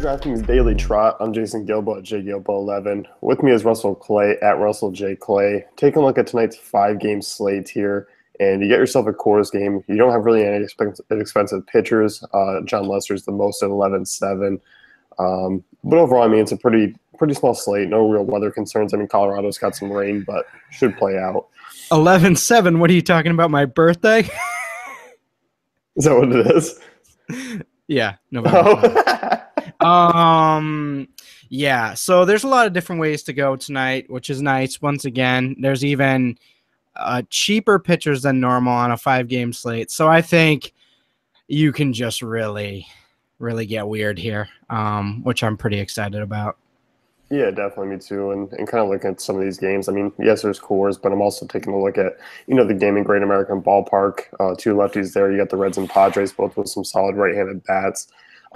DraftKings Daily Trot. I'm Jason Gilbo at JGilbo11. With me is Russell Clay at Russell J. Clay. Taking a look at tonight's 5-game slate here, and you get yourself a Coors game. You don't have really any expensive pitchers. John Lester's the most at 11-7. But overall, I mean, it's a pretty small slate. No real weather concerns. I mean, Colorado's got some rain, but should play out. 11-7. What are you talking about? My birthday? Is that what it is? Yeah. November. Yeah. So there's a lot of different ways to go tonight, which is nice. Once again, there's even cheaper pitchers than normal on a 5-game slate. So I think you can just really get weird here, which I'm pretty excited about. Yeah, definitely, me too. And kind of looking at some of these games. I mean, yes, there's Coors, but I'm also taking a look at, the game in Great American Ballpark. Two lefties there. You got the Reds and Padres, both with some solid right-handed bats.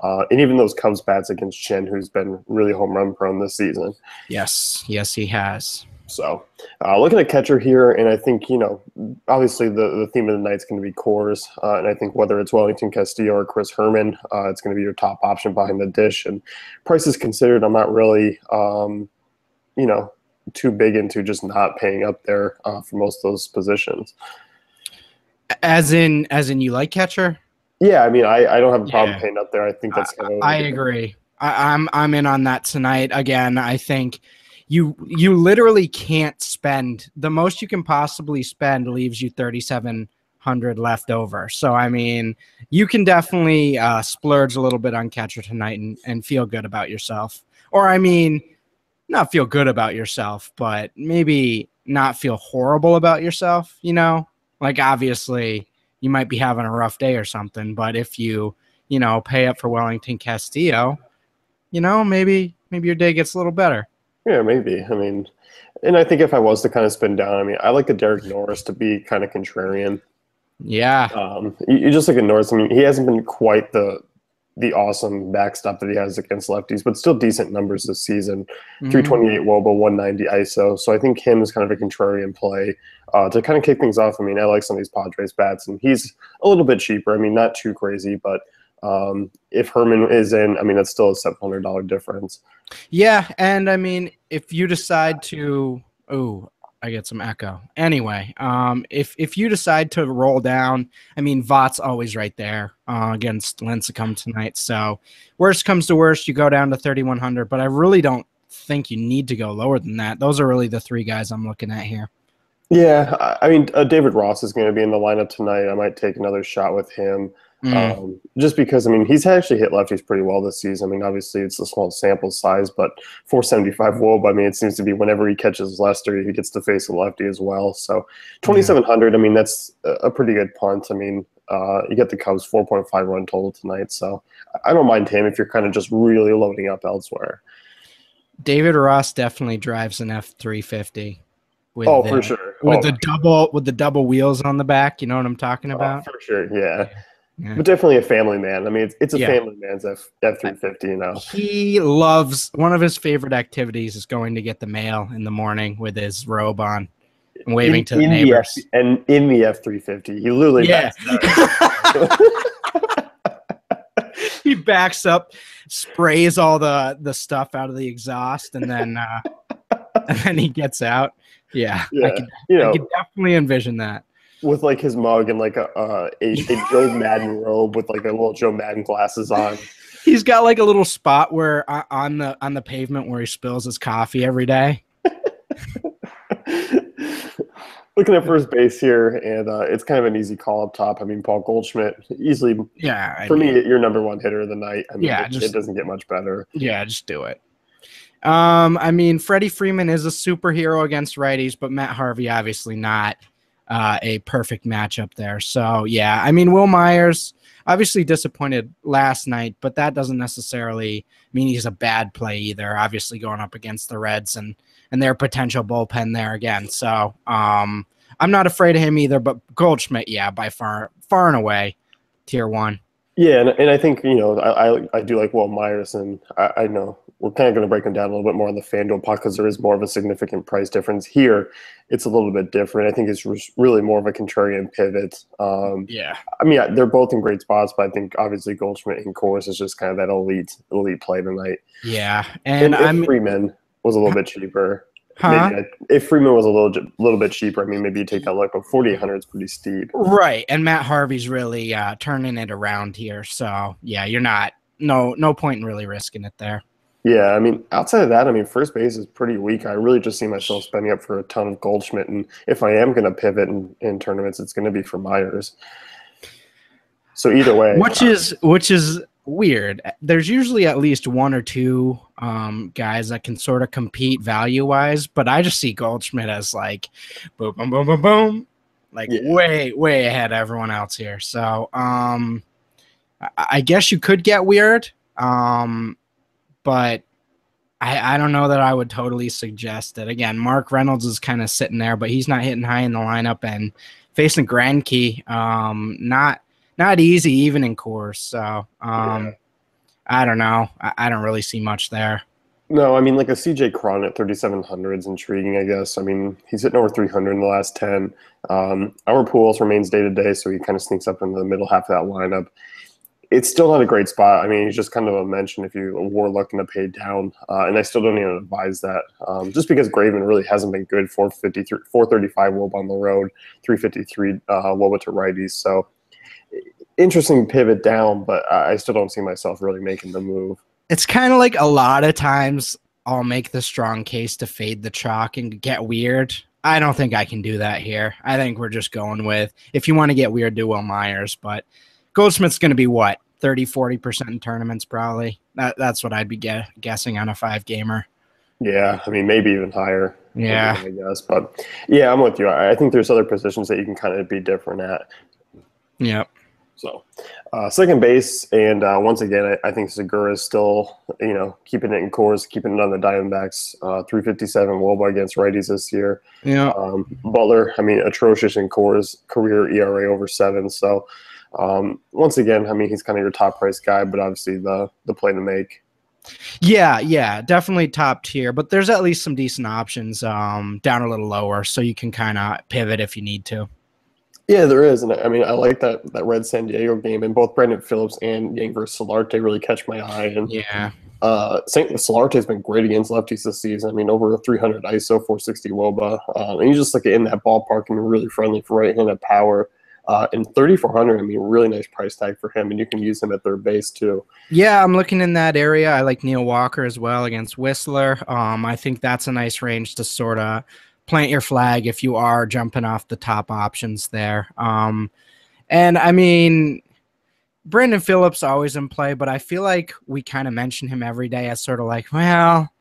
And even those Cubs bats against Chen, who's been really home run prone this season. Yes, he has. So looking at catcher here, and I think, obviously the theme of the night is going to be Coors. And I think whether it's Wellington Castillo or Chris Herman, it's going to be your top option behind the dish. And prices considered, I'm not really, too big into just not paying up there for most of those positions. As in you like catcher? Yeah, I mean, I don't have a problem paying up there. I think that's kind of. I agree. I'm in on that tonight. Again, I think you literally can't spend the most you can possibly spend leaves you 3,700 left over. So I mean, you can definitely splurge a little bit on catcher tonight and feel good about yourself. Or I mean, not feel good about yourself, but maybe not feel horrible about yourself. Like obviously. You might be having a rough day or something, but if you, pay up for Wellington Castillo, maybe your day gets a little better. Yeah, maybe. I mean, and I think if I was to kind of spin down, I mean, I like a Derek Norris to be kind of contrarian. Yeah. You just look at Norris. I mean, he hasn't been quite the awesome backstop that he has against lefties, but still decent numbers this season. 328 WOBA, 190 ISO. So I think him is kind of a contrarian play to kind of kick things off. I mean, I like some of these Padres bats, and he's a little bit cheaper. I mean, not too crazy, but if Herman is in, I mean, that's still a $700 difference. Yeah, and I mean, if you decide to – oh, I get some echo. Anyway, if you decide to roll down, I mean, Vought's always right there against Lincecum tonight. So worst comes to worst, you go down to 3,100. But I really don't think you need to go lower than that. Those are really the three guys I'm looking at here. Yeah, I mean, David Ross is going to be in the lineup tonight. I might take another shot with him. Just because, I mean, he's actually hit lefties pretty well this season. I mean, obviously it's a small sample size, but 475 WOBA, I mean, it seems to be whenever he catches Lester, he gets to face a lefty as well. So 2,700, I mean, that's a pretty good punt. I mean, you get the Cubs 4.5 run total tonight. So I don't mind him if you're kind of just really loading up elsewhere. David Ross definitely drives an F350. For sure. With the double wheels on the back. You know what I'm talking about? For sure, yeah. But definitely a family man. I mean, it's a family man's F350, He loves – one of his favorite activities is going to get the mail in the morning with his robe on and waving to the neighbors. And in the F350. He literally He backs up, sprays all the stuff out of the exhaust, and then he gets out. Yeah. I can definitely envision that. With like his mug and like a Joe Madden robe with like a little Joe Madden glasses on. He's got like a little spot where on the pavement where he spills his coffee every day. Looking at first base here, and it's kind of an easy call up top. I mean, Paul Goldschmidt easily. Yeah, for me, your number one hitter of the night. I mean, it doesn't get much better. Yeah, just do it. I mean, Freddie Freeman is a superhero against righties, but Matt Harvey obviously not. A perfect matchup there. So, yeah, I mean, Will Myers obviously disappointed last night, but that doesn't necessarily mean he's a bad play either, obviously going up against the Reds and their potential bullpen there again. So, I'm not afraid of him either, but Goldschmidt, yeah, by far and away, tier one. Yeah, and I think, I do like Will Myers, and I know we're kind of going to break him down a little bit more on the FanDuel pot because there is more of a significant price difference here. It's a little bit different. I think it's really more of a contrarian pivot. Yeah. I mean, yeah, they're both in great spots, but I think obviously Goldschmidt and Course is just kind of that elite play tonight. Yeah. And And if I'm, Freeman was a little bit cheaper, maybe huh? if Freeman was a little bit cheaper, I mean, maybe you take that look, but 4,800 is pretty steep. Right. And Matt Harvey's really turning it around here. So yeah, you're not no point in really risking it there. Yeah, I mean, outside of that, I mean, first base is pretty weak. I really just see myself spending up for a ton of Goldschmidt, and if I am going to pivot in tournaments, it's going to be for Myers. So either way, Which is weird. There's usually at least one or two guys that can sort of compete value wise, but I just see Goldschmidt as like boom, boom, boom, boom, boom, like yeah, way ahead of everyone else here. So I guess you could get weird, but I don't know that I would totally suggest it. Again, Mark Reynolds is kind of sitting there, but he's not hitting high in the lineup and facing Greinke, not easy even in course. So yeah. I don't know. I don't really see much there. No, I mean, like a CJ Cron at 3,700 is intriguing, I guess. I mean, he's hitting over 300 in the last 10. Our Pujols remains day to day, so he kind of sneaks up into the middle half of that lineup. It's still not a great spot. I mean, he's just kind of a mention if you were looking to pay down, and I still don't even advise that, just because Graven really hasn't been good. 453, 435 WOBA on the road, 353 WOBA to righties. So interesting pivot down, but I still don't see myself really making the move. It's kind of like a lot of times I'll make the strong case to fade the chalk and get weird. I don't think I can do that here. I think we're just going with, if you want to get weird, do Will Myers, but Goldsmith's going to be what? 30-40% in tournaments, probably. That's what I'd be guessing on a 5-gamer. Yeah, I mean, maybe even higher would be Yeah. my guess. But yeah, I'm with you. I think there's other positions that you can kind of be different at. Yep. So, second base, and once again, I think Segura is still, keeping it in course, keeping it on the Diamondbacks. 357 WOBA against righties this year. Yeah. Butler, I mean, atrocious in course, career ERA over 7. So, once again, I mean, he's kind of your top price guy, but obviously the play to make. Yeah, definitely top tier, but there's at least some decent options down a little lower, so you can kind of pivot if you need to. Yeah, there is, and I mean, I like that Red San Diego game, and both Brandon Phillips and Yang versus Solarte really catch my eye. And Yeah. Saint Solarte has been great against lefties this season. I mean, over 300 ISO, 460 WOBA, and you just look at in that ballpark and really friendly for right-handed power. And 3,400, I mean, really nice price tag for him, and you can use him at third base too. Yeah, I'm looking in that area. I like Neil Walker as well against Whistler. I think that's a nice range to sort of plant your flag if you are jumping off the top options there. And I mean, Brandon Phillips always in play, but I feel like we kind of mention him every day as sort of like, well,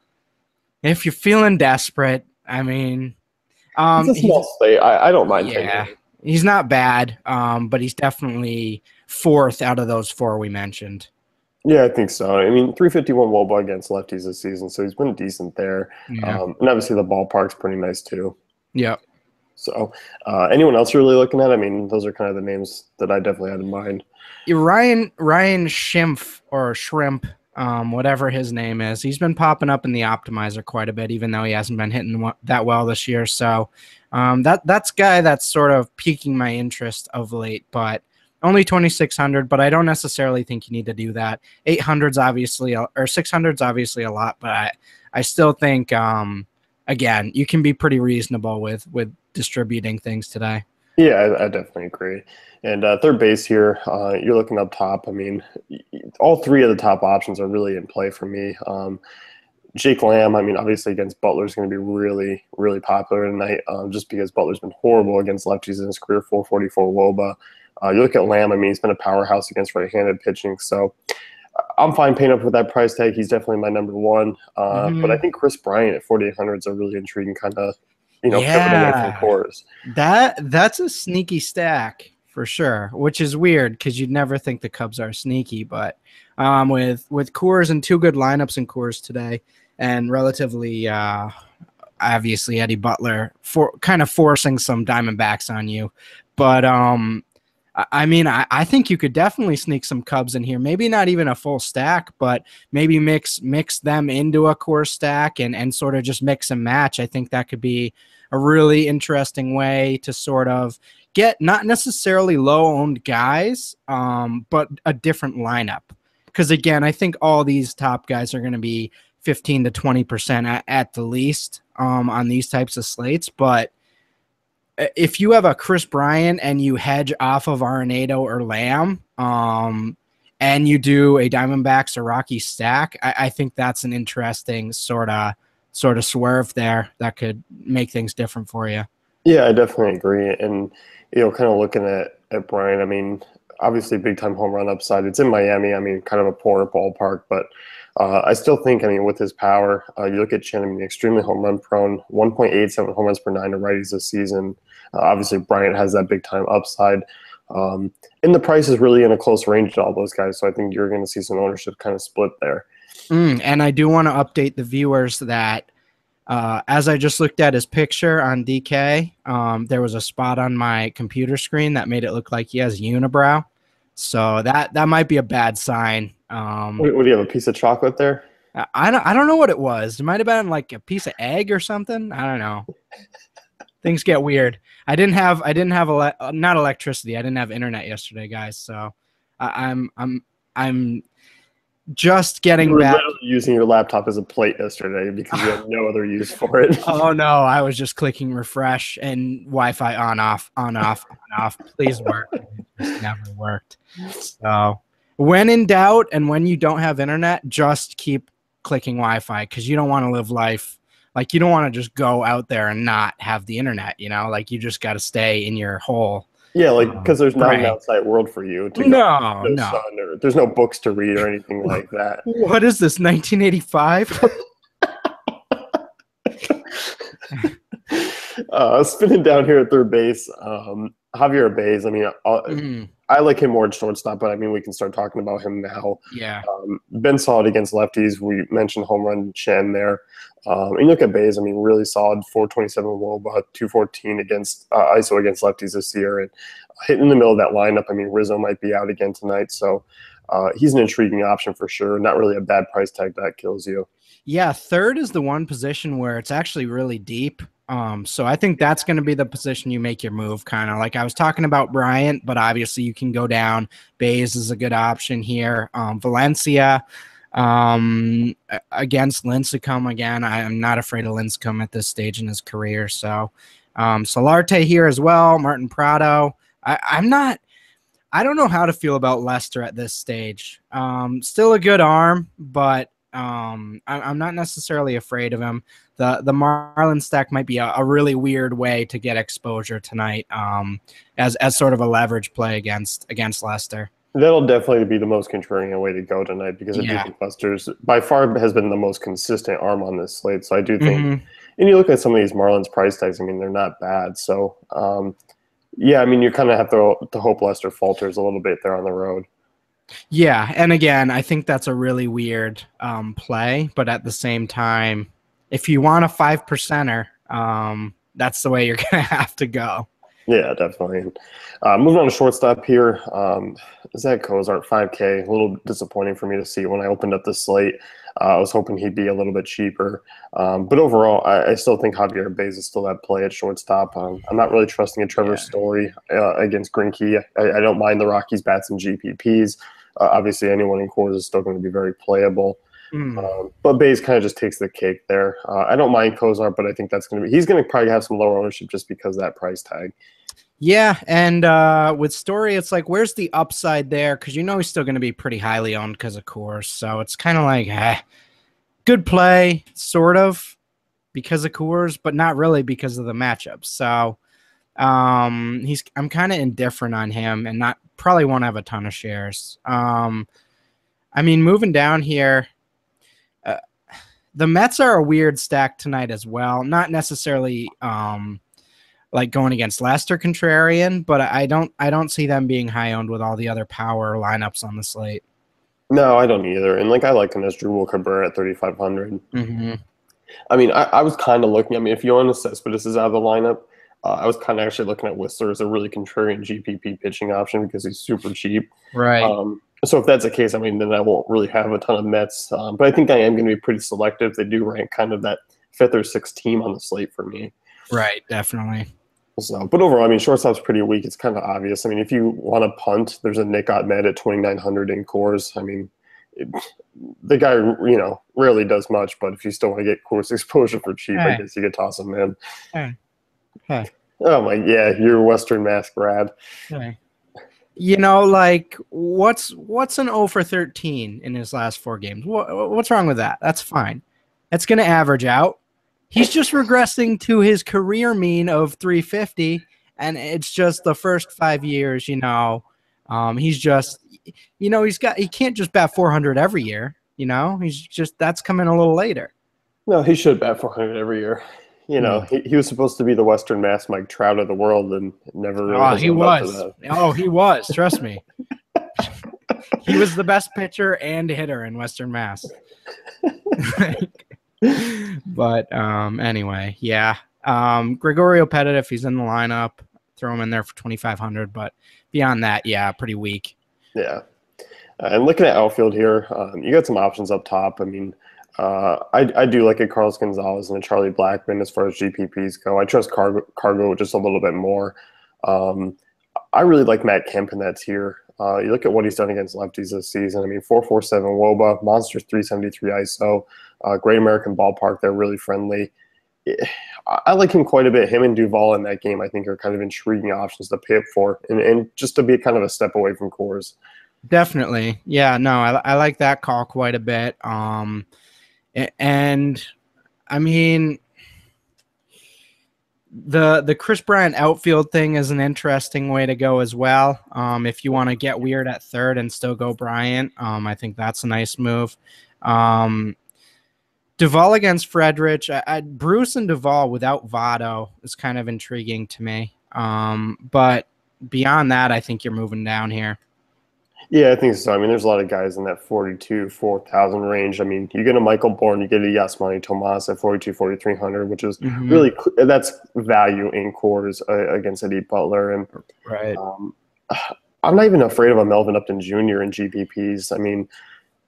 if you're feeling desperate, I mean, It's a small slate. I don't mind taking yeah, it. he's not bad, but he's definitely fourth out of those four we mentioned. Yeah, I think so. I mean, 351 WOBA against lefties this season, so he's been decent there. Yeah. And obviously the ballpark's pretty nice too. Yep. So, anyone else you're really looking at? I mean, those are kind of the names that I definitely had in mind. Ryan Schimpf or Shrimp, whatever his name is, he's been popping up in the optimizer quite a bit, even though he hasn't been hitting that well this year. So that's guy that's sort of piquing my interest of late, but only 2,600. But I don't necessarily think you need to do that. 800's obviously or 600's obviously a lot, but I still think again you can be pretty reasonable with distributing things today. Yeah, I definitely agree. And third base here, you're looking up top. I mean, all three of the top options are really in play for me. Jake Lamb, I mean, obviously against Butler is going to be really, really popular tonight, just because Butler's been horrible against lefties in his career, 444 WOBA. You look at Lamb, I mean, he's been a powerhouse against right-handed pitching. So I'm fine paying up with that price tag. He's definitely my number one. But I think Chris Bryant at 4,800 is a really intriguing kind of, pivot away from cores. That's a sneaky stack for sure, which is weird because you'd never think the Cubs are sneaky, but with Coors and two good lineups in Coors today, and relatively obviously Eddie Butler for kind of forcing some Diamondbacks on you, but I mean, I think you could definitely sneak some Cubs in here. Maybe not even a full stack, but maybe mix them into a core stack and sort of just mix and match. I think that could be a really interesting way to sort of get not necessarily low owned guys, but a different lineup. Because again, I think all these top guys are going to be 15 to 20% at the least on these types of slates, but if you have a Chris Bryant and you hedge off of Arenado or Lamb, and you do a Diamondbacks or Rockies stack, I think that's an interesting sort of swerve there that could make things different for you. Yeah, I definitely agree. And, kind of looking at Bryant, I mean, obviously big time home run upside. It's in Miami. I mean, kind of a poor ballpark, but I still think, I mean, with his power, you look at Chen, I mean, extremely home run prone, 1.87 home runs per nine to righties this season. Obviously, Bryant has that big time upside. And the price is really in a close range to all those guys. So I think you're going to see some ownership kind of split there. And I do want to update the viewers that as I just looked at his picture on DK, there was a spot on my computer screen that made it look like he has unibrow. So that might be a bad sign. What do you have, a piece of chocolate there? I don't know what it was. It might have been like a piece of egg or something. I don't know. Things get weird. I didn't have not electricity. I didn't have internet yesterday, guys. So I'm just getting You were back. literally using your laptop as a plate yesterday because you had no other use for it. Oh no, I was just clicking refresh and Wi-Fi on off. Please work. It just never worked. So when in doubt and when you don't have internet, just keep clicking Wi-Fi because you don't want to live life like you don't want to just go out there and not have the internet. Like you just got to stay in your hole. Yeah, like because there's not an Right. outside world for you to No. sun, or there's no books to read or anything like that. What is this, 1985? Spinning down here at third base, Javier Baez. I mean, I like him more at shortstop, but I mean, we can start talking about him now. Yeah. Been solid against lefties. We mentioned home run Chen there. And you look at Baez, I mean, really solid, 427 WOBA, 214 against ISO against lefties this year. And hitting in the middle of that lineup, I mean, Rizzo might be out again tonight. So he's an intriguing option for sure. Not really a bad price tag that kills you. Yeah, third is the one position where it's actually really deep. So I think that's going to be the position you make your move, kind of like I was talking about Bryant, but obviously you can go down. Baez is a good option here. Valencia against Lincecum again. I'm not afraid of Lincecum at this stage in his career. So Solarte here as well. Martin Prado. I don't know how to feel about Lester at this stage. Still a good arm, but I'm not necessarily afraid of him. The Marlin stack might be a really weird way to get exposure tonight, as sort of a leverage play against Lester. That'll definitely be the most contrarian way to go tonight because I do think Lester's by far has been the most consistent arm on this slate. So I do think, and you look at some of these Marlins price tags, I mean, they're not bad. So, yeah, I mean, you kind of have to hope Lester falters a little bit there on the road. Yeah, and again, I think that's a really weird play, but at the same time, if you want a 5%er, that's the way you're going to have to go. Yeah, definitely. Moving on to shortstop here, Zach Cozart, 5K. A little disappointing for me to see when I opened up the slate. I was hoping he'd be a little bit cheaper. But overall, I still think Javier Baez is still at play at shortstop. I'm not really trusting a Trevor Story against Greinke. I don't mind the Rockies bats and GPPs. Obviously, anyone in cores is still going to be very playable. But Baez kind of just takes the cake there. I don't mind Cozart, but I think he's going to probably have some lower ownership just because of that price tag. Yeah, and with Story, it's like, where's the upside there? Because he's still going to be pretty highly owned because of Coors. So it's kind of like, good play, sort of, because of Coors, but not really because of the matchups. So I'm kind of indifferent on him and probably won't have a ton of shares. I mean, moving down here, the Mets are a weird stack tonight as well. Not necessarily like going against Lester contrarian, but I don't see them being high owned with all the other power lineups on the slate. No, I don't either. And I like him as Drew Cabrera at 3,500. Mm-hmm. I mean, I was kind of looking. I mean, if Yoenis Cespedes is out of the lineup, I was kind of actually looking at Whistler as a really contrarian GPP pitching option because he's super cheap. Right. So if that's the case, I mean, then I won't really have a ton of Mets. But I think I am going to be pretty selective. They do rank kind of that fifth or sixth team on the slate for me. Right. Definitely. So, but overall, I mean, shortstop's pretty weak. It's kind of obvious. I mean, if you want to punt, there's a Nick Ahmed at 2,900 in cores. I mean, the guy, rarely does much, but if you still want to get course exposure for cheap, I guess you could toss him in. Hey. Oh my, yeah, you're Western Mass grad. Hey. Like what's an 0 for 13 in his last 4 games? What's wrong with that? That's fine. That's going to average out. He's just regressing to his career mean of 350, and it's just the first 5 years. He's just, he can't just bat 400 every year. He's just that's coming a little later. No, he should bat 400 every year. He was supposed to be the Western Mass Mike Trout of the world, and never really. Oh, he was. Oh, he was. Trust me. He was the best pitcher and hitter in Western Mass. But anyway, yeah. Gregorio Petit, if he's in the lineup, throw him in there for 2,500. But beyond that, yeah, pretty weak. Yeah. And looking at outfield here, you got some options up top. I mean, I do like a Carlos Gonzalez and a Charlie Blackmon as far as GPPs go. I trust Cargo just a little bit more. I really like Matt Kemp in that tier. You look at what he's done against lefties this season. I mean, 4.47 WOBA, monster 373 ISO, Great American Ballpark. They're really friendly. I like him quite a bit. Him and Duvall in that game, I think, are kind of intriguing options to pay up for, and just to be kind of a step away from Coors. Definitely. Yeah, no, I like that call quite a bit. And I mean, the Chris Bryant outfield thing is an interesting way to go as well. If you want to get weird at third and still go Bryant, I think that's a nice move. Duvall against Fredrich, Bruce and Duvall without Votto is kind of intriguing to me. But beyond that, I think you're moving down here. Yeah, I think so. I mean, there's a lot of guys in that 4,000 range. I mean, you get a Michael Bourne, you get a Yasmani Tomas at 4,300, which is really that's value in cores against Eddie Butler. And right, I'm not even afraid of a Melvin Upton Jr. in GPPs. I mean,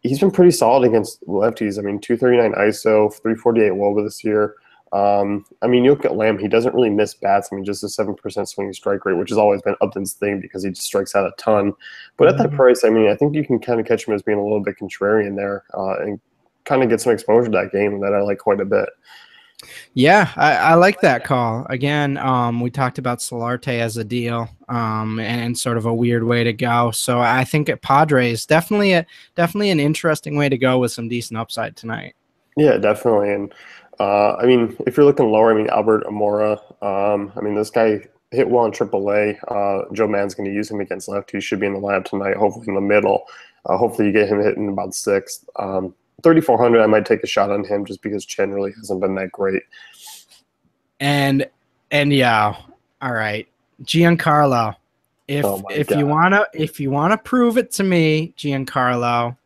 he's been pretty solid against lefties. I mean, 239 ISO, 348 WOBA this year. I mean, you look at Lamb, he doesn't really miss bats. I mean, just a 7% swinging strike rate, which has always been Upton's thing because he just strikes out a ton. But at that price, I mean, I think you can kind of catch him as being a little bit contrarian there and kind of get some exposure to that game that I like quite a bit. Yeah, I like that call. Again, we talked about Solarte as a deal and sort of a weird way to go. So I think at Padres, definitely an interesting way to go with some decent upside tonight. Yeah, definitely. And I mean, if you're looking lower, I mean, Albert Amora, I mean, this guy hit well in AAA. Joe Mann's going to use him against left. He should be in the lineup tonight, hopefully in the middle. Hopefully you get him hitting about sixth. 3,400, I might take a shot on him just because Chen really hasn't been that great. And yeah, all right, Giancarlo. If you wanna prove it to me, Giancarlo,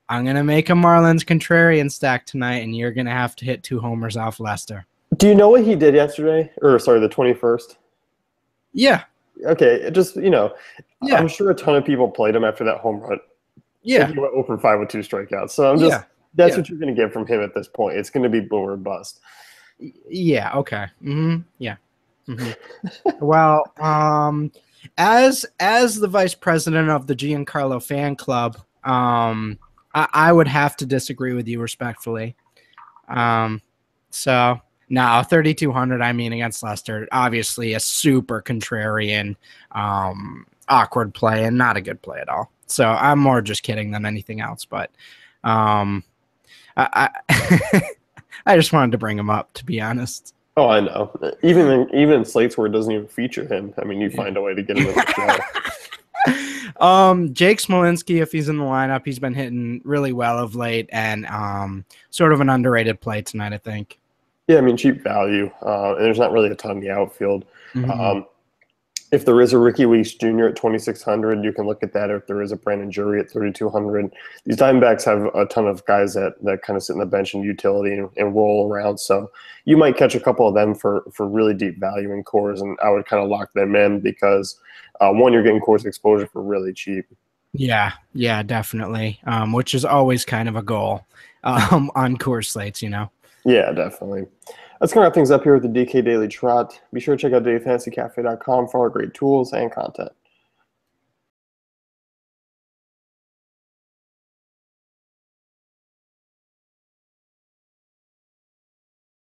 I'm going to make a Marlins contrarian stack tonight, and you're going to have to hit 2 homers off Lester. Do you know what he did yesterday? Or, sorry, the 21st? Yeah. Okay, just, I'm sure a ton of people played him after that home run. Yeah. He went 0 for 5 with 2 strikeouts. So that's what you're going to get from him at this point. It's going to be boom or bust. Yeah, okay. Yeah. Well, as the vice president of the Giancarlo fan club, I would have to disagree with you respectfully. So no, 3,200. I mean, against Leicester, obviously a super contrarian, awkward play and not a good play at all. So I'm more just kidding than anything else. But I just wanted to bring him up, to be honest. Oh, I know. Even in slates where it doesn't even feature him, I mean, you find a way to get him in the show. Jake Smolinski, if he's in the lineup, he's been hitting really well of late, and sort of an underrated play tonight, I think. Yeah, I mean, cheap value, and there's not really a ton in the outfield. If there is a Ricky Weeks Jr. at 2,600, you can look at that. Or if there is a Brandon Drury at 3,200, these Diamondbacks have a ton of guys that kind of sit in the bench and utility and roll around. So you might catch a couple of them for really deep value in cores, and I would kind of lock them in because one, you're getting cores exposure for really cheap. Yeah, definitely. Which is always kind of a goal on core slates, you know. Yeah, definitely. Let's wrap things up here with the DK Daily Trot. Be sure to check out dailyfantasycafe.com for all great tools and content.